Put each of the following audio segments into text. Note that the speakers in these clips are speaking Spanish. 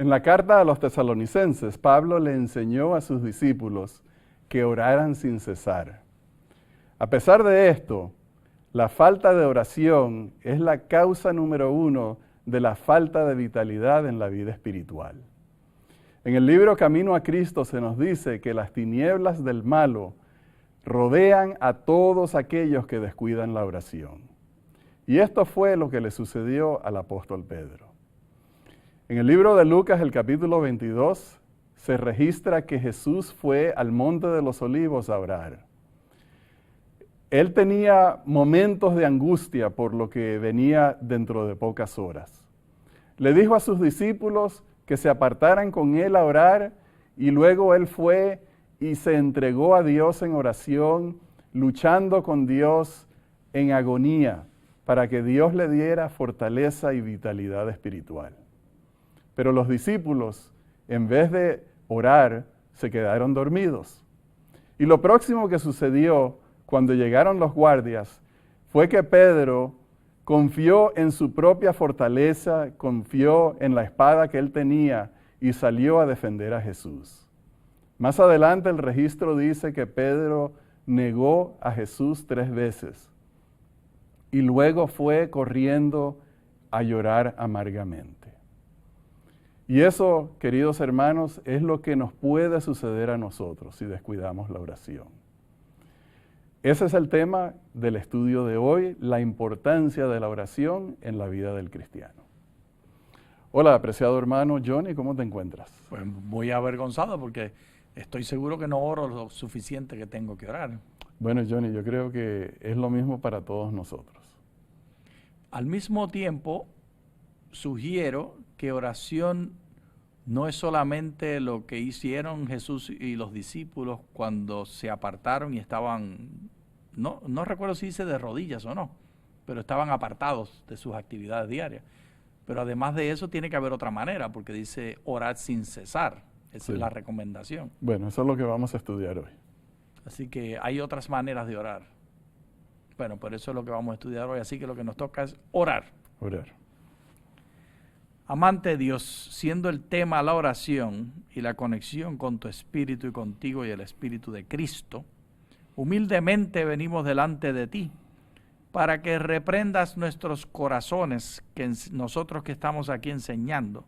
En la carta a los tesalonicenses, Pablo le enseñó a sus discípulos que oraran sin cesar. A pesar de esto, la falta de oración es la causa número 1 de la falta de vitalidad en la vida espiritual. En el libro Camino a Cristo se nos dice que las tinieblas del malo rodean a todos aquellos que descuidan la oración. Y esto fue lo que le sucedió al apóstol Pedro. En el libro de Lucas, el capítulo 22, se registra que Jesús fue al Monte de los Olivos a orar. Él tenía momentos de angustia por lo que venía dentro de pocas horas. Le dijo a sus discípulos que se apartaran con él a orar y luego él fue y se entregó a Dios en oración, luchando con Dios en agonía para que Dios le diera fortaleza y vitalidad espiritual. Pero los discípulos, en vez de orar, se quedaron dormidos. Y lo próximo que sucedió cuando llegaron los guardias fue que Pedro confió en su propia fortaleza, confió en la espada que él tenía y salió a defender a Jesús. Más adelante el registro dice que Pedro negó a Jesús 3 veces y luego fue corriendo a llorar amargamente. Y eso, queridos hermanos, es lo que nos puede suceder a nosotros si descuidamos la oración. Ese es el tema del estudio de hoy, la importancia de la oración en la vida del cristiano. Hola, apreciado hermano Johnny, ¿cómo te encuentras? Pues muy avergonzado porque estoy seguro que no oro lo suficiente que tengo que orar. Bueno, Johnny, yo creo que es lo mismo para todos nosotros. Al mismo tiempo, sugiero que oración no es solamente lo que hicieron Jesús y los discípulos cuando se apartaron y estaban, no recuerdo si dice de rodillas o no, pero estaban apartados de sus actividades diarias. Pero además de eso tiene que haber otra manera, porque dice orar sin cesar. Esa es la recomendación. Bueno, eso es lo que vamos a estudiar hoy. Así que hay otras maneras de orar. Bueno, por eso es lo que vamos a estudiar hoy. Así que lo que nos toca es orar. Orar. Amante de Dios, siendo el tema la oración y la conexión con tu espíritu y contigo y el espíritu de Cristo, humildemente venimos delante de ti para que reprendas nuestros corazones, que nosotros que estamos aquí enseñando,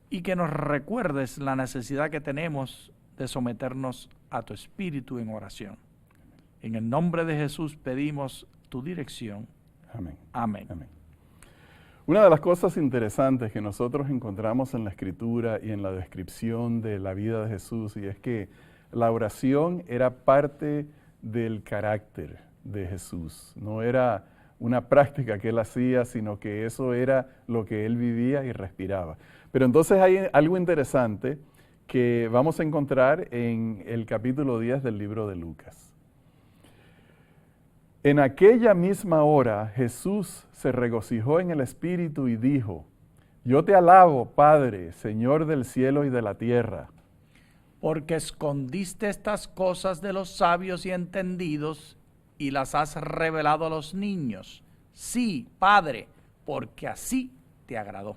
y que nos recuerdes la necesidad que tenemos de someternos a tu espíritu en oración. En el nombre de Jesús pedimos tu dirección. Amén. Amén. Amén. Una de las cosas interesantes que nosotros encontramos en la Escritura y en la descripción de la vida de Jesús, y es que la oración era parte del carácter de Jesús. No era una práctica que él hacía, sino que eso era lo que él vivía y respiraba. Pero entonces hay algo interesante que vamos a encontrar en el capítulo 10 del libro de Lucas. En aquella misma hora Jesús se regocijó en el Espíritu y dijo: Yo te alabo, Padre, Señor del cielo y de la tierra, porque escondiste estas cosas de los sabios y entendidos y las has revelado a los niños. Sí, Padre, porque así te agradó.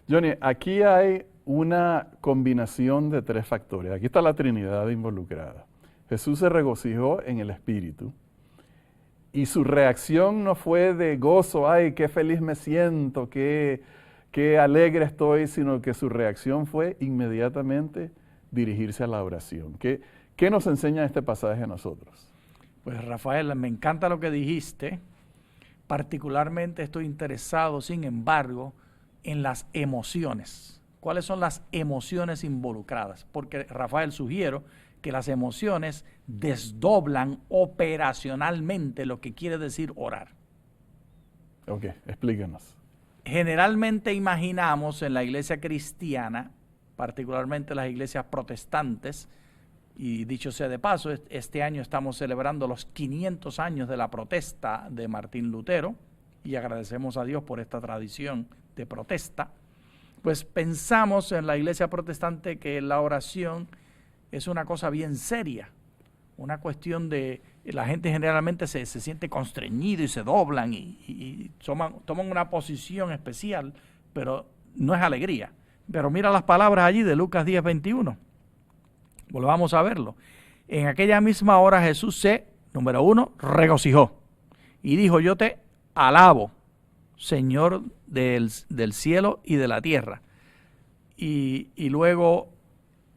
Johnny, aquí hay una combinación de 3 factores. Aquí está la Trinidad involucrada. Jesús se regocijó en el Espíritu. Y su reacción no fue de gozo, ay, qué feliz me siento, qué alegre estoy, sino que su reacción fue inmediatamente dirigirse a la oración. ¿Qué nos enseña este pasaje a nosotros? Pues Rafael, me encanta lo que dijiste. Particularmente estoy interesado, sin embargo, en las emociones. ¿Cuáles son las emociones involucradas? Porque, Rafael, sugiero que las emociones desdoblan operacionalmente lo que quiere decir orar. Ok, explícanos. Generalmente imaginamos en la iglesia cristiana, particularmente las iglesias protestantes, y dicho sea de paso, este año estamos celebrando los 500 años de la protesta de Martín Lutero, y agradecemos a Dios por esta tradición de protesta. Pues pensamos en la iglesia protestante que la oración es una cosa bien seria, una cuestión de, la gente generalmente se siente constreñido y se doblan y toman una posición especial, pero no es alegría. Pero mira las palabras allí de Lucas 10:21. Volvamos a verlo. En aquella misma hora Jesús se, número 1, regocijó y dijo: yo te alabo, Señor del cielo y de la tierra. Y luego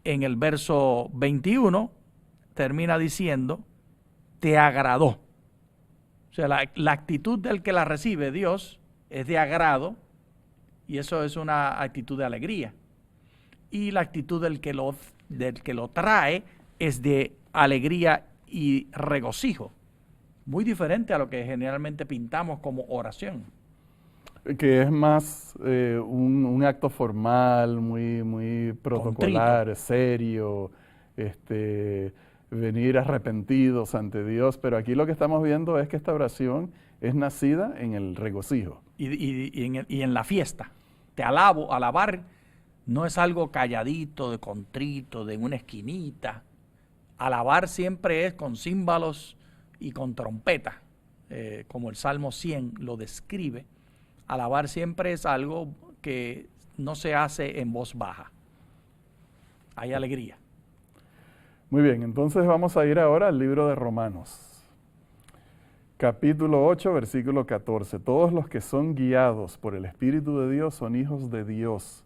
en el verso 21 termina diciendo: te agradó. O sea, la actitud del que la recibe, Dios, es de agrado, y eso es una actitud de alegría. Y la actitud del que lo trae es de alegría y regocijo. Muy diferente a lo que generalmente pintamos como oración. Que es más un acto formal, muy protocolar, contrito, serio, venir arrepentidos ante Dios. Pero aquí lo que estamos viendo es que esta oración es nacida en el regocijo. Y en la fiesta. Te alabo. Alabar no es algo calladito, de contrito, de una esquinita. Alabar siempre es con címbalos y con trompeta, como el Salmo 100 lo describe. Alabar siempre es algo que no se hace en voz baja. Hay alegría. Muy bien, entonces vamos a ir ahora al libro de Romanos. Capítulo 8, versículo 14. Todos los que son guiados por el Espíritu de Dios son hijos de Dios,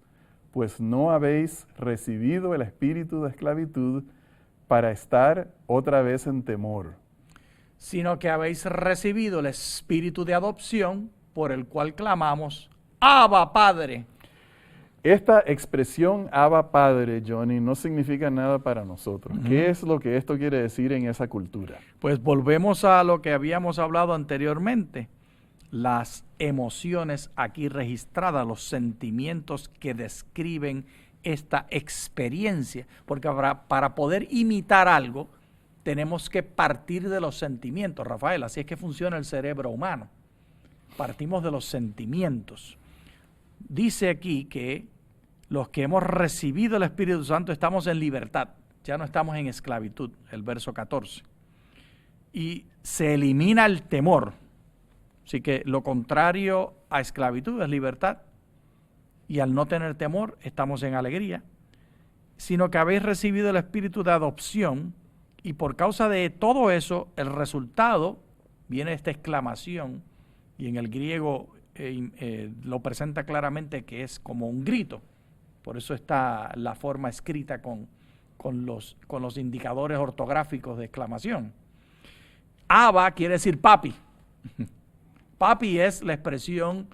pues no habéis recibido el espíritu de esclavitud para estar otra vez en temor, sino que habéis recibido el espíritu de adopción, por el cual clamamos: Abba, Padre. Esta expresión Abba, Padre, Johnny, no significa nada para nosotros. ¿Qué es lo que esto quiere decir en esa cultura? Pues volvemos a lo que habíamos hablado anteriormente. Las emociones aquí registradas, los sentimientos que describen esta experiencia. Porque para poder imitar algo, tenemos que partir de los sentimientos, Rafael. Así es que funciona el cerebro humano. Partimos de los sentimientos. Dice aquí que los que hemos recibido el Espíritu Santo estamos en libertad, ya no estamos en esclavitud, el verso 14. Y se elimina el temor. Así que lo contrario a esclavitud es libertad. Y al no tener temor estamos en alegría. Sino que habéis recibido el Espíritu de adopción, y por causa de todo eso, el resultado, viene esta exclamación, y en el griego lo presenta claramente que es como un grito. Por eso está la forma escrita con los indicadores ortográficos de exclamación. Abba quiere decir papi. Papi es la expresión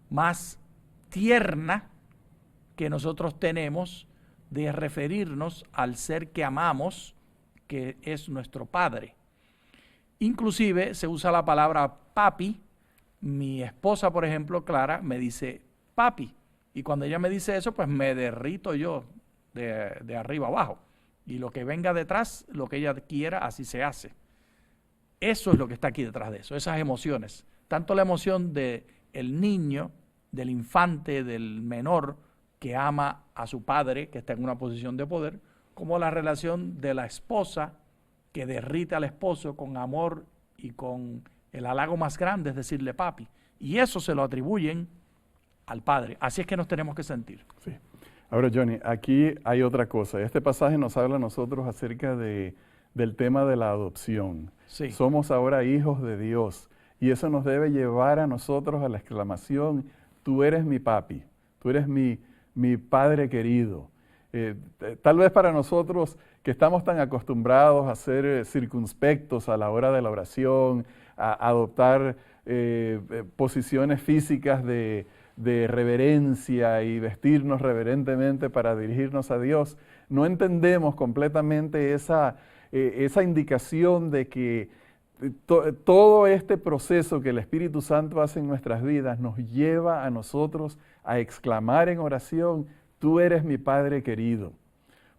más tierna que nosotros tenemos de referirnos al ser que amamos, que es nuestro padre. Inclusive se usa la palabra papi. Mi esposa, por ejemplo, Clara, me dice papi. Y cuando ella me dice eso, pues me derrito yo de arriba abajo. Y lo que venga detrás, lo que ella quiera, así se hace. Eso es lo que está aquí detrás de eso, esas emociones. Tanto la emoción del niño, del infante, del menor, que ama a su padre, que está en una posición de poder, como la relación de la esposa, que derrite al esposo con amor y con el halago más grande, es decirle papi. Y eso se lo atribuyen al Padre. Así es que nos tenemos que sentir. Sí. Ahora, Johnny, aquí hay otra cosa. Este pasaje nos habla a nosotros acerca del tema de la adopción. Sí. Somos ahora hijos de Dios. Y eso nos debe llevar a nosotros a la exclamación: tú eres mi papi, tú eres mi padre querido. Tal vez para nosotros que estamos tan acostumbrados a ser circunspectos a la hora de la oración, a adoptar posiciones físicas de reverencia y vestirnos reverentemente para dirigirnos a Dios, no entendemos completamente esa indicación de que todo este proceso que el Espíritu Santo hace en nuestras vidas nos lleva a nosotros a exclamar en oración: tú eres mi Padre querido.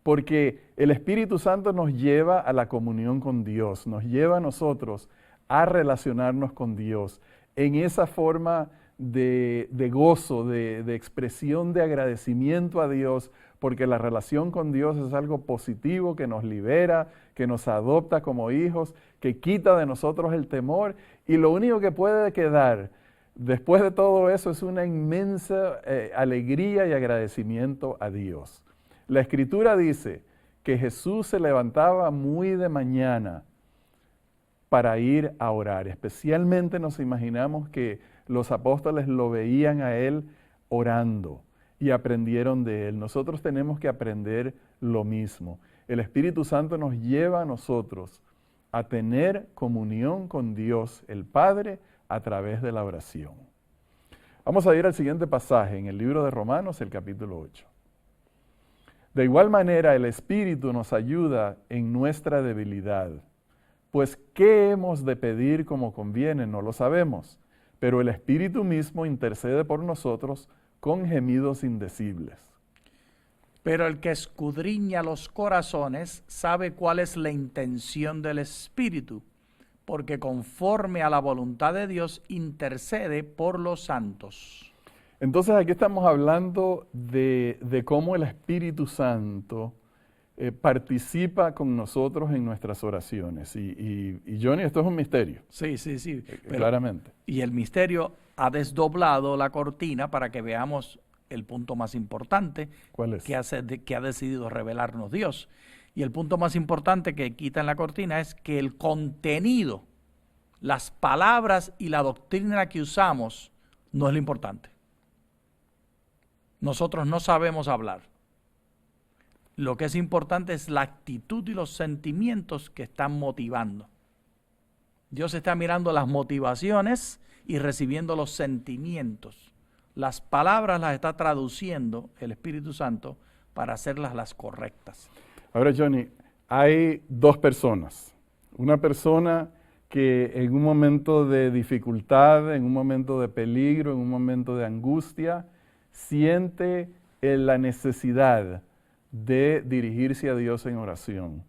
Porque el Espíritu Santo nos lleva a la comunión con Dios, nos lleva a nosotros a relacionarnos con Dios en esa forma de gozo, de expresión de agradecimiento a Dios, porque la relación con Dios es algo positivo que nos libera, que nos adopta como hijos, que quita de nosotros el temor, y lo único que puede quedar después de todo eso es una inmensa alegría y agradecimiento a Dios. La Escritura dice que Jesús se levantaba muy de mañana para ir a orar. Especialmente nos imaginamos que los apóstoles lo veían a Él orando y aprendieron de Él. Nosotros tenemos que aprender lo mismo. El Espíritu Santo nos lleva a nosotros a tener comunión con Dios, el Padre, a través de la oración. Vamos a ir al siguiente pasaje en el libro de Romanos, el capítulo 8. De igual manera, el Espíritu nos ayuda en nuestra debilidad. Pues, ¿qué hemos de pedir como conviene? No lo sabemos, pero el Espíritu mismo intercede por nosotros con gemidos indecibles. Pero el que escudriña los corazones sabe cuál es la intención del Espíritu, porque conforme a la voluntad de Dios intercede por los santos. Entonces aquí estamos hablando de cómo el Espíritu Santo participa con nosotros en nuestras oraciones. Y Johnny, esto es un misterio. Sí. Claramente. Y el misterio ha desdoblado la cortina para que veamos el punto más importante. ¿Cuál es? Que ha decidido revelarnos Dios. Y el punto más importante que quita en la cortina es que el contenido, las palabras y la doctrina que usamos no es lo importante. Nosotros no sabemos hablar. Lo que es importante es la actitud y los sentimientos que están motivando. Dios está mirando las motivaciones y recibiendo los sentimientos. Las palabras las está traduciendo el Espíritu Santo para hacerlas las correctas. Ahora, Johnny, hay dos personas. Una persona que en un momento de dificultad, en un momento de peligro, en un momento de angustia, siente la necesidad de dirigirse a Dios en oración.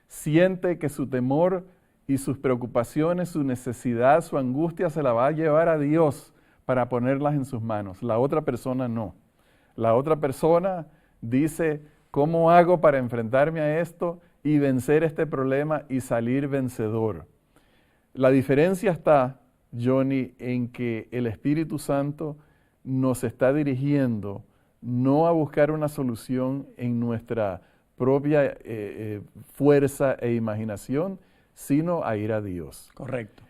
Siente que su temor y sus preocupaciones, su necesidad, su angustia se la va a llevar a Dios para ponerlas en sus manos. La otra persona no. La otra persona dice, ¿cómo hago para enfrentarme a esto y vencer este problema y salir vencedor? La diferencia está, Johnny, en que el Espíritu Santo nos está dirigiendo no a buscar una solución en nuestra propia fuerza e imaginación, sino a ir a Dios. Correcto.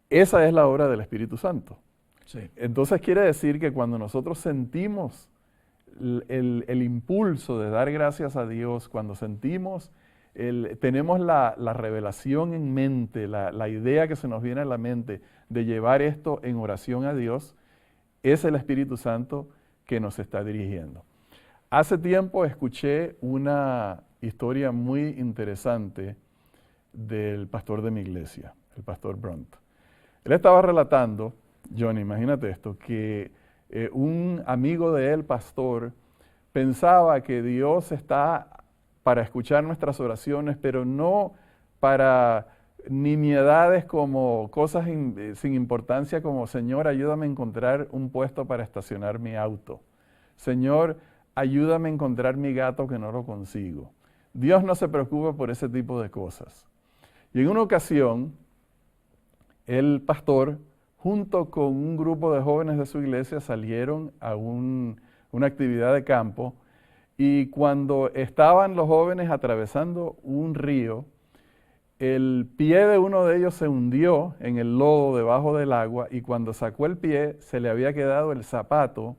Esa es la obra del Espíritu Santo. Sí. Entonces quiere decir que cuando nosotros sentimos el impulso de dar gracias a Dios, cuando sentimos, tenemos la revelación en mente, la idea que se nos viene a la mente de llevar esto en oración a Dios, es el Espíritu Santo que nos está dirigiendo. Hace tiempo escuché una historia muy interesante del pastor de mi iglesia, el pastor Brunt. Él estaba relatando, Johnny, imagínate esto, que un amigo de él, pastor, pensaba que Dios está para escuchar nuestras oraciones, pero no para nimiedades como cosas sin importancia como, Señor, ayúdame a encontrar un puesto para estacionar mi auto. Señor, ayúdame a encontrar mi gato que no lo consigo. Dios no se preocupa por ese tipo de cosas. Y en una ocasión, el pastor, junto con un grupo de jóvenes de su iglesia, salieron a una actividad de campo, y cuando estaban los jóvenes atravesando un río, el pie de uno de ellos se hundió en el lodo debajo del agua, y cuando sacó el pie se le había quedado el zapato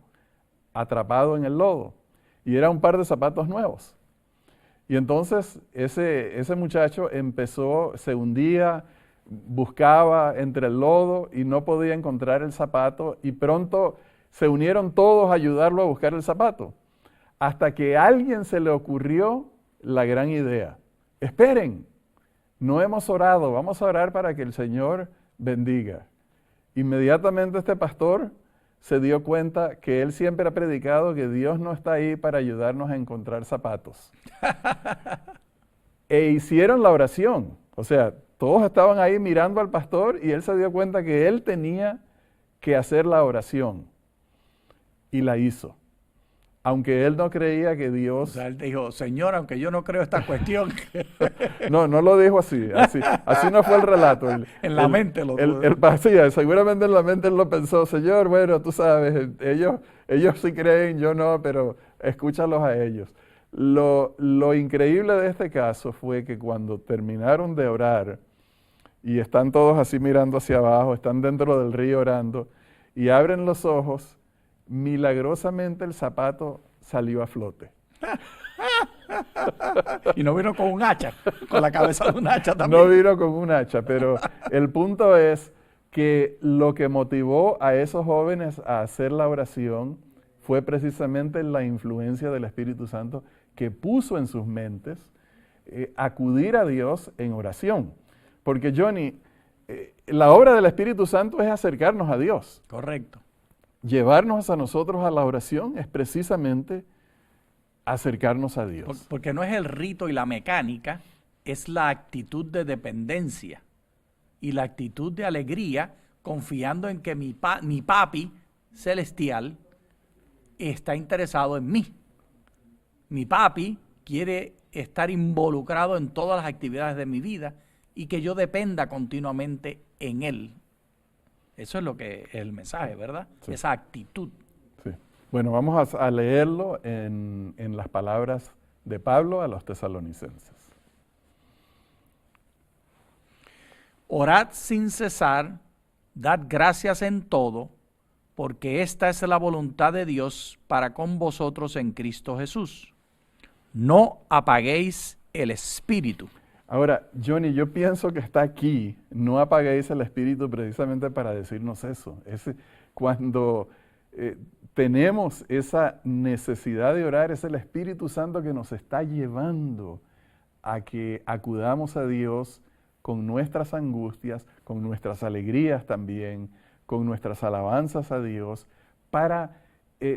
atrapado en el lodo, y era un par de zapatos nuevos. Y entonces ese muchacho se hundía, buscaba entre el lodo y no podía encontrar el zapato, y pronto se unieron todos a ayudarlo a buscar el zapato, hasta que a alguien se le ocurrió la gran idea: esperen, no hemos orado, vamos a orar para que el Señor bendiga. Inmediatamente este pastor se dio cuenta que él siempre ha predicado que Dios no está ahí para ayudarnos a encontrar zapatos. E hicieron la oración. O sea, todos estaban ahí mirando al pastor y él se dio cuenta que él tenía que hacer la oración. Y la hizo. aunque él no creía que O Dios... sea, él dijo, Señor, aunque yo no creo esta cuestión, No, no lo dijo así no fue el relato. en la mente lo tuvo. Sí, seguramente en la mente él lo pensó, Señor, bueno, tú sabes, ellos sí creen, yo no, pero escúchalos a ellos. Lo increíble de este caso fue que cuando terminaron de orar, y están todos así mirando hacia abajo, están dentro del río orando, y abren los ojos, milagrosamente el zapato salió a flote. Y no vino con un hacha, con la cabeza de un hacha también. No vino con un hacha, pero el punto es que lo que motivó a esos jóvenes a hacer la oración fue precisamente la influencia del Espíritu Santo que puso en sus mentes acudir a Dios en oración. Porque, Johnny, la obra del Espíritu Santo es acercarnos a Dios. Correcto. Llevarnos a nosotros a la oración es precisamente acercarnos a Dios. Porque no es el rito y la mecánica, es la actitud de dependencia y la actitud de alegría, confiando en que mi papi celestial está interesado en mí. Mi papi quiere estar involucrado en todas las actividades de mi vida y que yo dependa continuamente en él. Eso es lo que es el mensaje, ¿verdad? Sí. Esa actitud. Sí. Bueno, vamos a leerlo en las palabras de Pablo a los tesalonicenses. Orad sin cesar, dad gracias en todo, porque esta es la voluntad de Dios para con vosotros en Cristo Jesús. No apaguéis el espíritu. Ahora, Johnny, yo pienso que está aquí, no apaguéis el espíritu precisamente para decirnos eso. Cuando tenemos esa necesidad de orar, es el Espíritu Santo que nos está llevando a que acudamos a Dios con nuestras angustias, con nuestras alegrías también, con nuestras alabanzas a Dios, para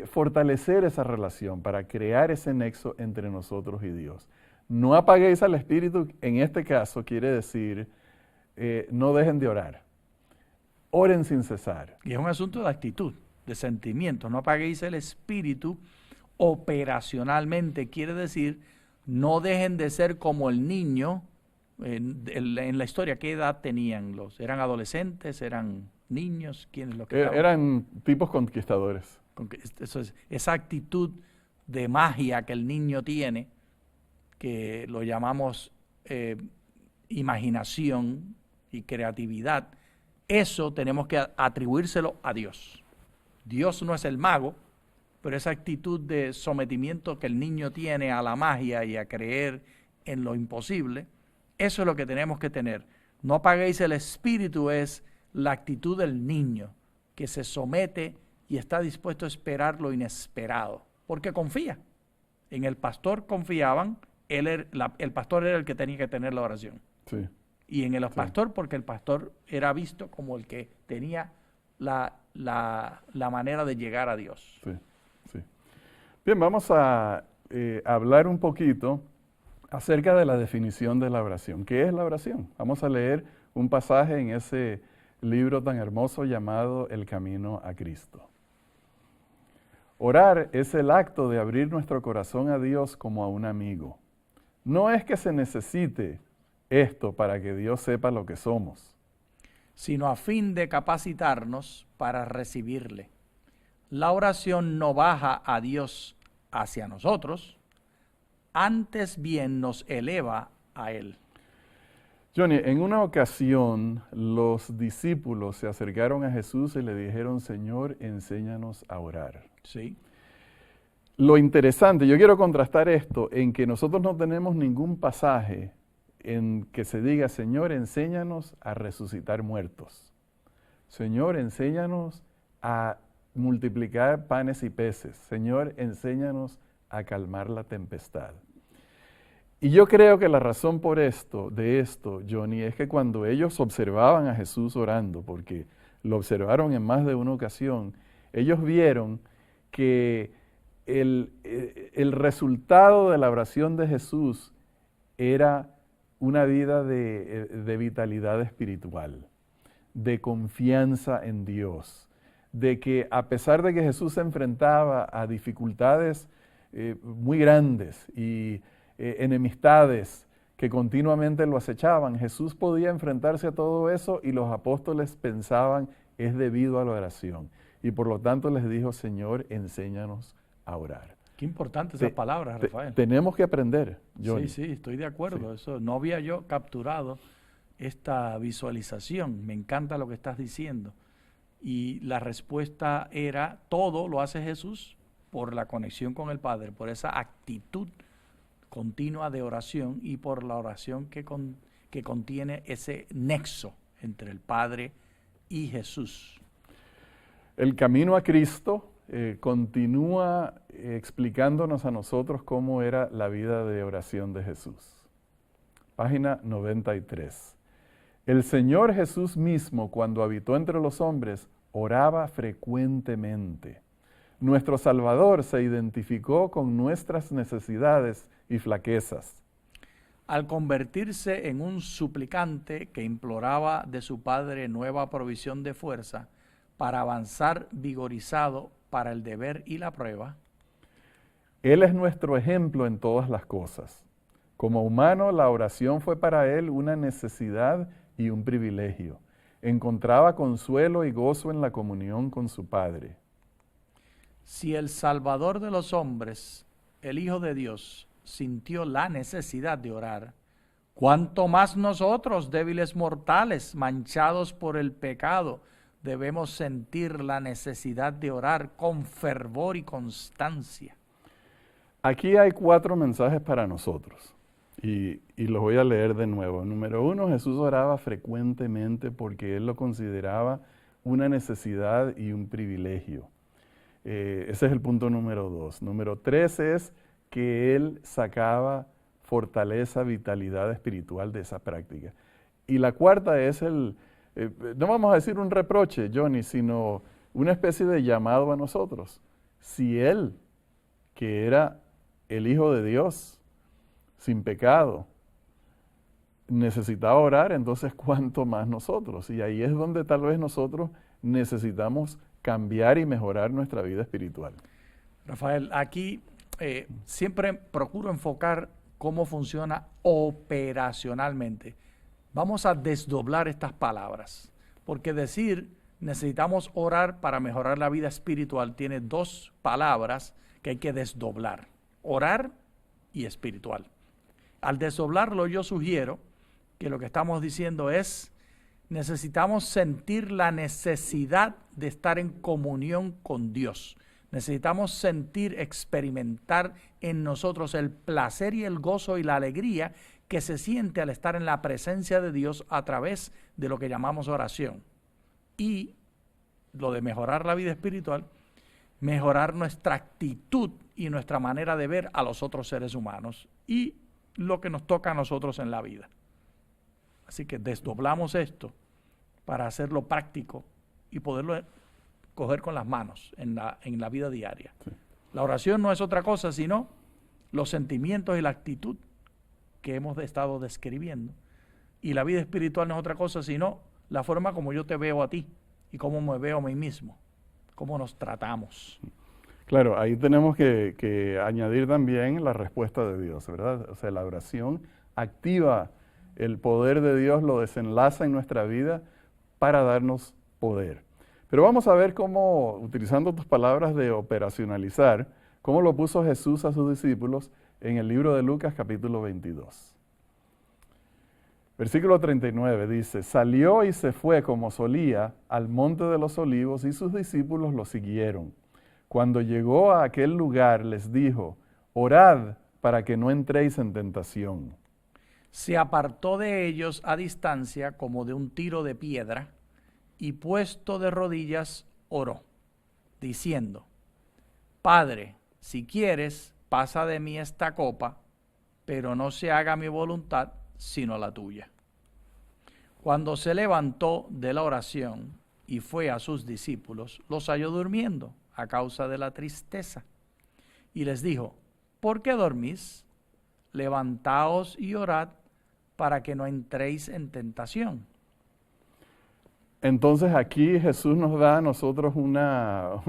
fortalecer esa relación, para crear ese nexo entre nosotros y Dios. No apaguéis al Espíritu, en este caso quiere decir, no dejen de orar. Oren sin cesar. Y es un asunto de actitud, de sentimiento. No apaguéis el espíritu operacionalmente. Quiere decir, no dejen de ser como el niño. En la historia, ¿qué edad tenían? ¿Eran adolescentes? ¿Eran niños? ¿Quiénes lo que eran tipos conquistadores. Eso es, esa actitud de magia que el niño tiene, que lo llamamos imaginación y creatividad, eso tenemos que atribuírselo a Dios. Dios no es el mago, pero esa actitud de sometimiento que el niño tiene a la magia y a creer en lo imposible, eso es lo que tenemos que tener. No apaguéis el espíritu, es la actitud del niño que se somete y está dispuesto a esperar lo inesperado, porque confía. En el pastor confiaban, el pastor era el que tenía que tener la oración. Sí. Y en el pastor, porque el pastor era visto como el que tenía la manera de llegar a Dios. Sí, sí. Bien, vamos a hablar un poquito acerca de la definición de la oración. ¿Qué es la oración? Vamos a leer un pasaje en ese libro tan hermoso llamado El Camino a Cristo. Orar es el acto de abrir nuestro corazón a Dios como a un amigo. No es que se necesite esto para que Dios sepa lo que somos, sino a fin de capacitarnos para recibirle. La oración no baja a Dios hacia nosotros, antes bien nos eleva a Él. Johnny, en una ocasión los discípulos se acercaron a Jesús y le dijeron, Señor, enséñanos a orar. Sí. Lo interesante, yo quiero contrastar esto en que nosotros no tenemos ningún pasaje en que se diga, Señor, enséñanos a resucitar muertos. Señor, enséñanos a multiplicar panes y peces. Señor, enséñanos a calmar la tempestad. Y yo creo que la razón de esto, Johnny, es que cuando ellos observaban a Jesús orando, porque lo observaron en más de una ocasión, ellos vieron que el resultado de la oración de Jesús era una vida de vitalidad espiritual, de confianza en Dios, de que a pesar de que Jesús se enfrentaba a dificultades muy grandes y enemistades que continuamente lo acechaban. Jesús podía enfrentarse a todo eso y los apóstoles pensaban es debido a la oración. Y por lo tanto les dijo, Señor, enséñanos a orar. Qué importante esas palabras, Rafael. Tenemos que aprender, Johnny. Sí, estoy de acuerdo. Sí. Eso, no había yo capturado esta visualización. Me encanta lo que estás diciendo. Y la respuesta era, todo lo hace Jesús por la conexión con el Padre, por esa actitud continua de oración y por la oración que contiene ese nexo entre el Padre y Jesús. El camino a Cristo continúa explicándonos a nosotros cómo era la vida de oración de Jesús. Página 93. El Señor Jesús mismo, cuando habitó entre los hombres, oraba frecuentemente. Nuestro Salvador se identificó con nuestras necesidades y flaquezas. Al convertirse en un suplicante que imploraba de su Padre nueva provisión de fuerza para avanzar vigorizado para el deber y la prueba, Él es nuestro ejemplo en todas las cosas. Como humano, la oración fue para Él una necesidad y un privilegio. Encontraba consuelo y gozo en la comunión con su Padre. si el Salvador de los hombres, el Hijo de Dios, sintió la necesidad de orar, ¿cuánto más nosotros, débiles mortales, manchados por el pecado, debemos sentir la necesidad de orar con fervor y constancia? Aquí hay 4 mensajes para nosotros y los voy a leer de nuevo. Número 1, Jesús oraba frecuentemente porque Él lo consideraba una necesidad y un privilegio. Ese es el punto número 2. Número 3 es que Él sacaba fortaleza, vitalidad espiritual de esa práctica. Y la cuarta es no vamos a decir un reproche, Johnny, sino una especie de llamado a nosotros. Si Él, que era el Hijo de Dios, sin pecado, necesitaba orar, entonces ¿cuánto más nosotros? Y ahí es donde tal vez nosotros necesitamos cambiar y mejorar nuestra vida espiritual. Rafael, aquí siempre procuro enfocar cómo funciona operacionalmente. Vamos a desdoblar estas palabras, porque decir necesitamos orar para mejorar la vida espiritual tiene 2 palabras que hay que desdoblar: orar y espiritual. Al desdoblarlo, yo sugiero que lo que estamos diciendo es necesitamos sentir la necesidad de estar en comunión con Dios. Necesitamos sentir, experimentar en nosotros el placer y el gozo y la alegría que se siente al estar en la presencia de Dios a través de lo que llamamos oración. Y lo de mejorar la vida espiritual, mejorar nuestra actitud y nuestra manera de ver a los otros seres humanos y lo que nos toca a nosotros en la vida. Así que desdoblamos esto para hacerlo práctico y poderlo coger con las manos en la vida diaria. Sí. La oración no es otra cosa sino los sentimientos y la actitud que hemos estado describiendo. Y la vida espiritual no es otra cosa sino la forma como yo te veo a ti y cómo me veo a mí mismo, cómo nos tratamos. Claro, ahí tenemos que añadir también la respuesta de Dios, ¿verdad? O sea, la oración activa el poder de Dios, lo desenlaza en nuestra vida para darnos poder. Pero vamos a ver cómo, utilizando tus palabras de operacionalizar, cómo lo puso Jesús a sus discípulos en el libro de Lucas capítulo 22. Versículo 39 dice, salió y se fue como solía al monte de los olivos y sus discípulos lo siguieron. Cuando llegó a aquel lugar les dijo, orad para que no entréis en tentación. Se apartó de ellos a distancia como de un tiro de piedra y puesto de rodillas oró, diciendo, Padre, si quieres, pasa de mí esta copa, pero no se haga mi voluntad, sino la tuya. Cuando se levantó de la oración y fue a sus discípulos, los halló durmiendo a causa de la tristeza. Y les dijo, ¿por qué dormís? Levantaos y orad para que no entréis en tentación. Entonces aquí Jesús nos da a nosotros una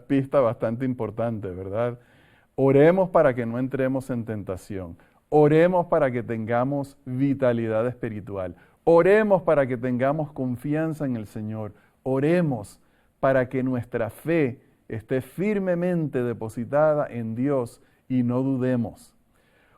pista bastante importante, ¿verdad? Oremos para que no entremos en tentación. Oremos para que tengamos vitalidad espiritual. Oremos para que tengamos confianza en el Señor. Oremos para que nuestra fe esté firmemente depositada en Dios y no dudemos.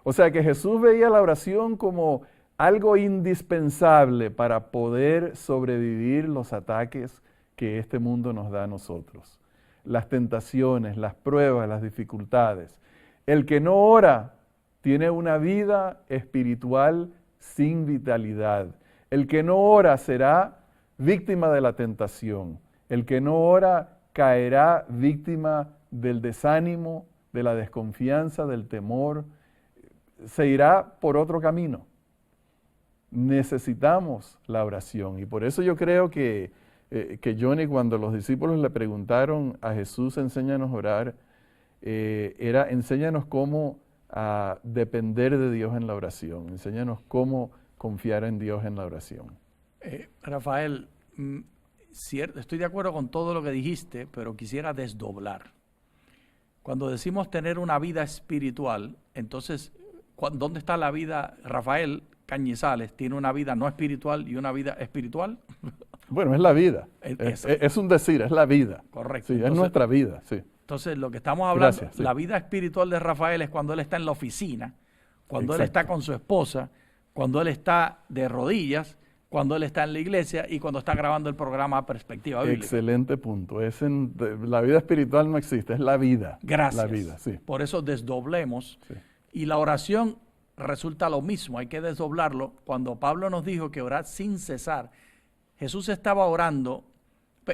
O sea que Jesús veía la oración como algo indispensable para poder sobrevivir los ataques que este mundo nos da a nosotros. Las tentaciones, las pruebas, las dificultades. El que no ora tiene una vida espiritual sin vitalidad. El que no ora será víctima de la tentación. El que no ora caerá víctima del desánimo, de la desconfianza, del temor. Se irá por otro camino. Necesitamos la oración y por eso yo creo que Johnny, cuando los discípulos le preguntaron a Jesús, enséñanos a orar, enséñanos cómo depender de Dios en la oración, enséñanos cómo confiar en Dios en la oración. Rafael, estoy de acuerdo con todo lo que dijiste, pero quisiera desdoblar. Cuando decimos tener una vida espiritual, entonces, ¿dónde está la vida? Rafael Cañizales tiene una vida no espiritual y una vida espiritual. Bueno, es la vida. Es un decir, es la vida. Correcto. Sí, entonces, es nuestra vida, sí. Entonces, lo que estamos hablando, Gracias, sí. La vida espiritual de Rafael es cuando él está en la oficina, cuando Exacto. él está con su esposa, cuando él está de rodillas, cuando él está en la iglesia y cuando está grabando el programa Perspectiva Bíblica. Excelente punto. La vida espiritual no existe, es la vida. Gracias. La vida, sí. Por eso desdoblemos. Sí. Y la oración resulta lo mismo, hay que desdoblarlo. Cuando Pablo nos dijo que orar sin cesar, Jesús estaba orando,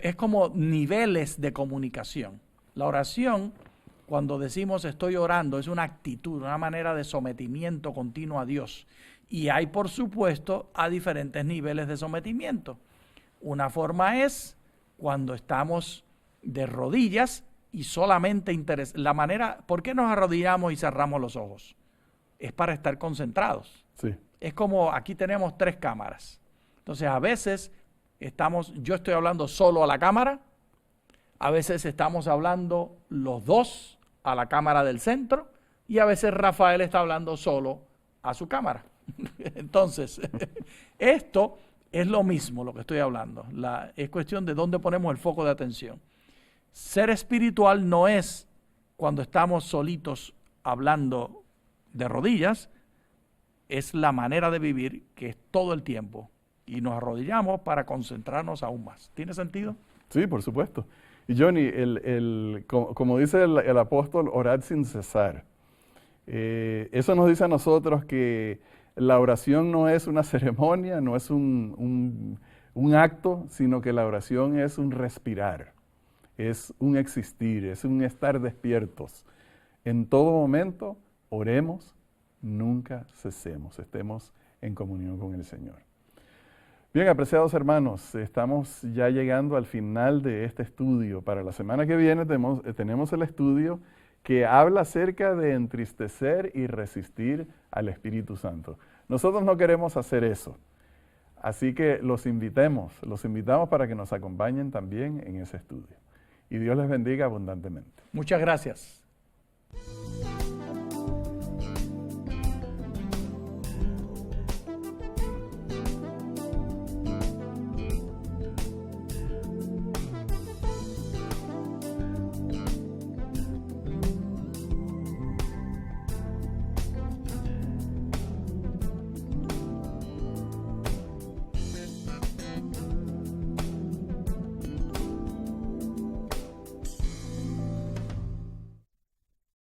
es como niveles de comunicación. La oración, cuando decimos estoy orando, es una actitud, una manera de sometimiento continuo a Dios. Y hay, por supuesto, a diferentes niveles de sometimiento. Una forma es cuando estamos de rodillas y solamente la manera, ¿por qué nos arrodillamos y cerramos los ojos? Es para estar concentrados. Sí. Es como aquí tenemos 3 cámaras. Entonces, a veces yo estoy hablando solo a la cámara, a veces estamos hablando los dos a la cámara del centro y a veces Rafael está hablando solo a su cámara. Entonces, esto es lo mismo lo que estoy hablando. Es cuestión de dónde ponemos el foco de atención. Ser espiritual no es cuando estamos solitos hablando de rodillas, es la manera de vivir que es todo el tiempo. Y nos arrodillamos para concentrarnos aún más. ¿Tiene sentido? Sí, por supuesto. Y Johnny, como dice el apóstol, orad sin cesar. Eso nos dice a nosotros que la oración no es una ceremonia, no es un acto, sino que la oración es un respirar, es un existir, es un estar despiertos. En todo momento, oremos, nunca cesemos, estemos en comunión con el Señor. Bien, apreciados hermanos, estamos ya llegando al final de este estudio. Para la semana que viene tenemos el estudio que habla acerca de entristecer y resistir al Espíritu Santo. Nosotros no queremos hacer eso, así que los invitamos para que nos acompañen también en ese estudio. Y Dios les bendiga abundantemente. Muchas gracias.